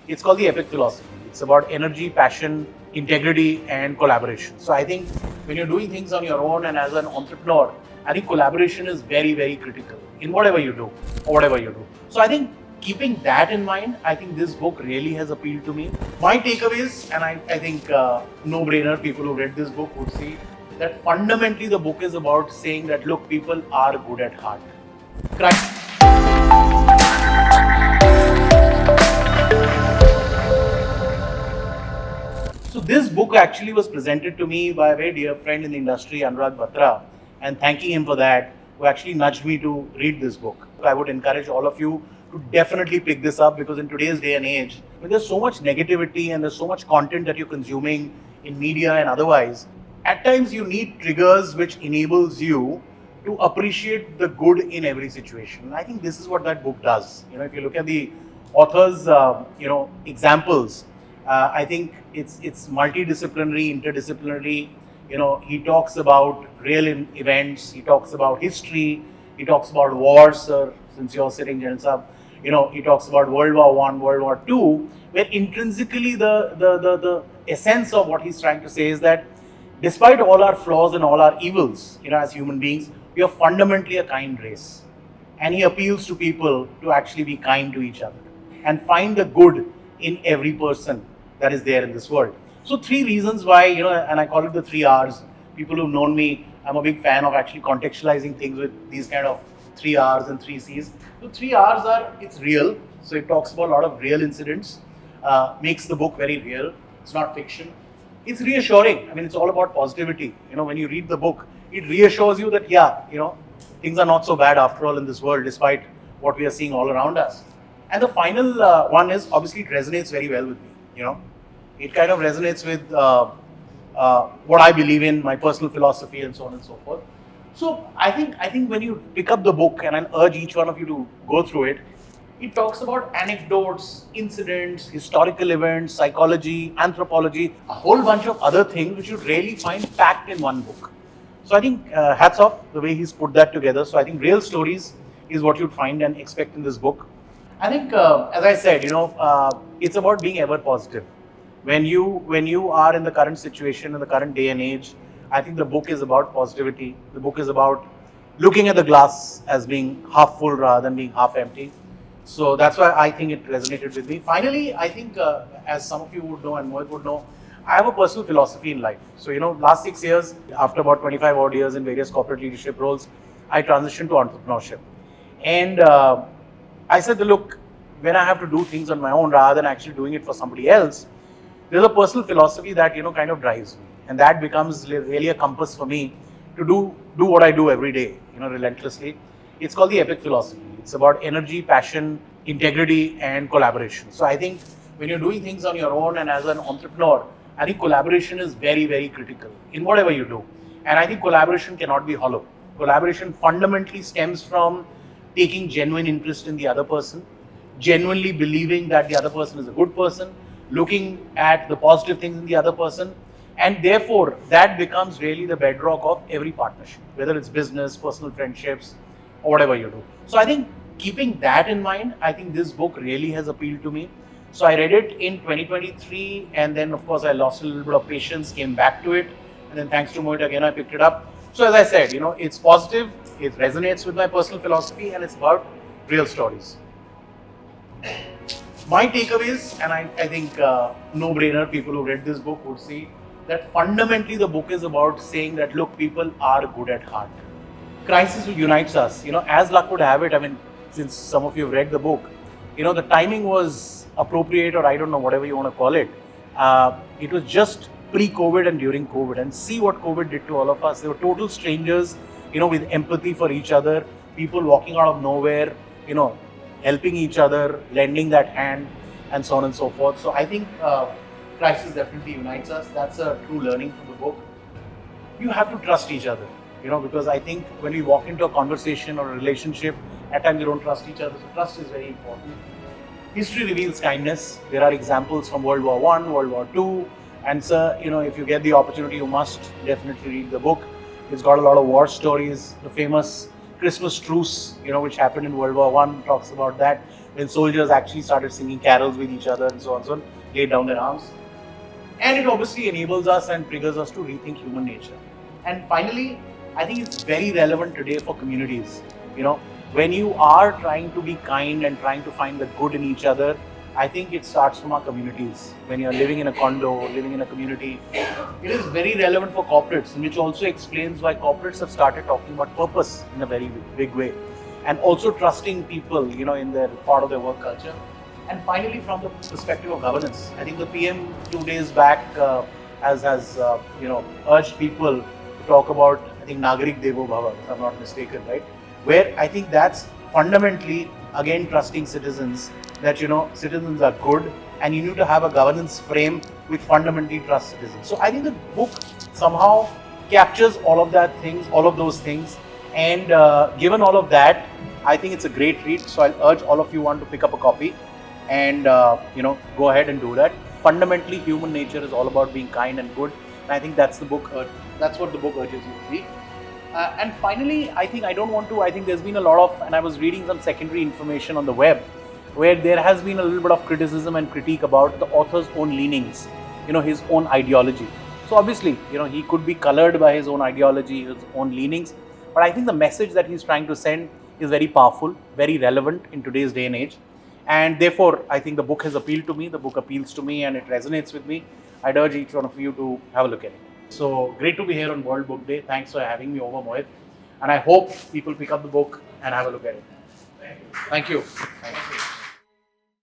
It's called the Epic Philosophy. It's about energy, passion, integrity, and collaboration. So I think when you're doing things on your own and as an entrepreneur, I think collaboration is very, very critical in whatever you do or whatever you do. So I think keeping that in mind, I think this book really has appealed to me. My takeaways, and I think no-brainer, people who read this book would see that fundamentally the book is about saying that, look, people are good at heart. So this book actually was presented to me by a very dear friend in the industry, Anurag Batra, and thanking him for that, who actually nudged me to read this book. I would encourage all of you to definitely pick this up, because in today's day and age, when there's so much negativity and there's so much content that you're consuming in media and otherwise, at times you need triggers which enables you to appreciate the good in every situation. And I think this is what that book does. If you look at the author's, examples, I think it's multidisciplinary, interdisciplinary. He talks about real events. He talks about history. He talks about wars, sir, since you're sitting, Jansab. He talks about World War I, World War II, where intrinsically the essence of what he's trying to say is that despite all our flaws and all our evils, as human beings, we are fundamentally a kind race. And he appeals to people to actually be kind to each other and find the good in every person that is there in this world. So 3 reasons why, and I call it the 3 R's. People who've known me, I'm a big fan of actually contextualizing things with these kind of 3 R's and 3 C's. So 3 R's are, it's real. So it talks about a lot of real incidents, makes the book very real. It's not fiction. It's reassuring. It's all about positivity. When you read the book, it reassures you that, things are not so bad after all in this world, despite what we are seeing all around us. And the final one is, obviously, it resonates very well with me. It kind of resonates with what I believe in, my personal philosophy, and so on and so forth. So I think when you pick up the book, and I urge each one of you to go through it, it talks about anecdotes, incidents, historical events, psychology, anthropology, a whole bunch of other things which you really find packed in one book. So I think hats off the way he's put that together. So I think real stories is what you'd find and expect in this book. I think, as I said, it's about being ever positive. When you are in the current situation, in the current day and age, I think the book is about positivity. The book is about looking at the glass as being half full rather than being half empty. So that's why I think it resonated with me. Finally, I think, as some of you would know and Mohit would know, I have a personal philosophy in life. So, last 6 years, after about 25 odd years in various corporate leadership roles, I transitioned to entrepreneurship. And I said, look, when I have to do things on my own rather than actually doing it for somebody else, there's a personal philosophy that, kind of drives me. And that becomes really a compass for me to do what I do every day, relentlessly. It's called the Epic Philosophy. It's about energy, passion, integrity, and collaboration. So I think when you're doing things on your own and as an entrepreneur, I think collaboration is very, very critical in whatever you do. And I think collaboration cannot be hollow. Collaboration fundamentally stems from taking genuine interest in the other person, genuinely believing that the other person is a good person, looking at the positive things in the other person, and therefore that becomes really the bedrock of every partnership, whether it's business, personal friendships, or whatever you do. So I think keeping that in mind, I think this book really has appealed to me. So I read it in 2023, and then of course I lost a little bit of patience, came back to it, and then thanks to Mohit again I picked it up. So as I said, it's positive, it resonates with my personal philosophy, and it's about real stories. My takeaways, and I think no-brainer, people who read this book would see that fundamentally the book is about saying that, look, people are good at heart. Crisis unites us. As luck would have it, since some of you have read the book, the timing was appropriate, or I don't know, whatever you want to call it. It was just pre-COVID and during COVID, and see what COVID did to all of us. They were total strangers, with empathy for each other, people walking out of nowhere, helping each other, lending that hand, and so on and so forth. So I think crisis definitely unites us. That's a true learning from the book. You have to trust each other, because I think when we walk into a conversation or a relationship, at times we don't trust each other. So trust is very important. History reveals kindness. There are examples from World War I, World War II. And sir, if you get the opportunity, you must definitely read the book. It's got a lot of war stories. The famous Christmas truce, which happened in World War I, talks about that. when soldiers actually started singing carols with each other and so on and so on, laid down their arms. And it obviously enables us and triggers us to rethink human nature. And finally, I think it's very relevant today for communities. When you are trying to be kind and trying to find the good in each other, I think it starts from our communities. When you're living in a condo, living in a community, it is very relevant for corporates, which also explains why corporates have started talking about purpose in a very big way, and also trusting people, in their part of their work culture. And finally, from the perspective of governance, I think the PM 2 days back has urged people to talk about, I think, Nagarik Devo Bhava, if I'm not mistaken, right? Where I think that's fundamentally, again, trusting citizens, that, citizens are good, and you need to have a governance frame which fundamentally trusts citizens. So I think the book somehow captures all of those things. And given all of that, I think it's a great read. So I'll urge all of you want to pick up a copy and, go ahead and do that. Fundamentally, human nature is all about being kind and good. And I think that's what the book urges you to be. And finally, I think there's been a lot of, and I was reading some secondary information on the web, where there has been a little bit of criticism and critique about the author's own leanings, his own ideology. So obviously, he could be colored by his own ideology, his own leanings, but I think the message that he's trying to send is very powerful, very relevant in today's day and age. And therefore, I think the book has appealed to me, the book appeals to me, and it resonates with me. I'd urge each one of you to have a look at it. So great to be here on World Book Day. Thanks for having me over, Mohit. And I hope people pick up the book and have a look at it. Thank you. Thank you.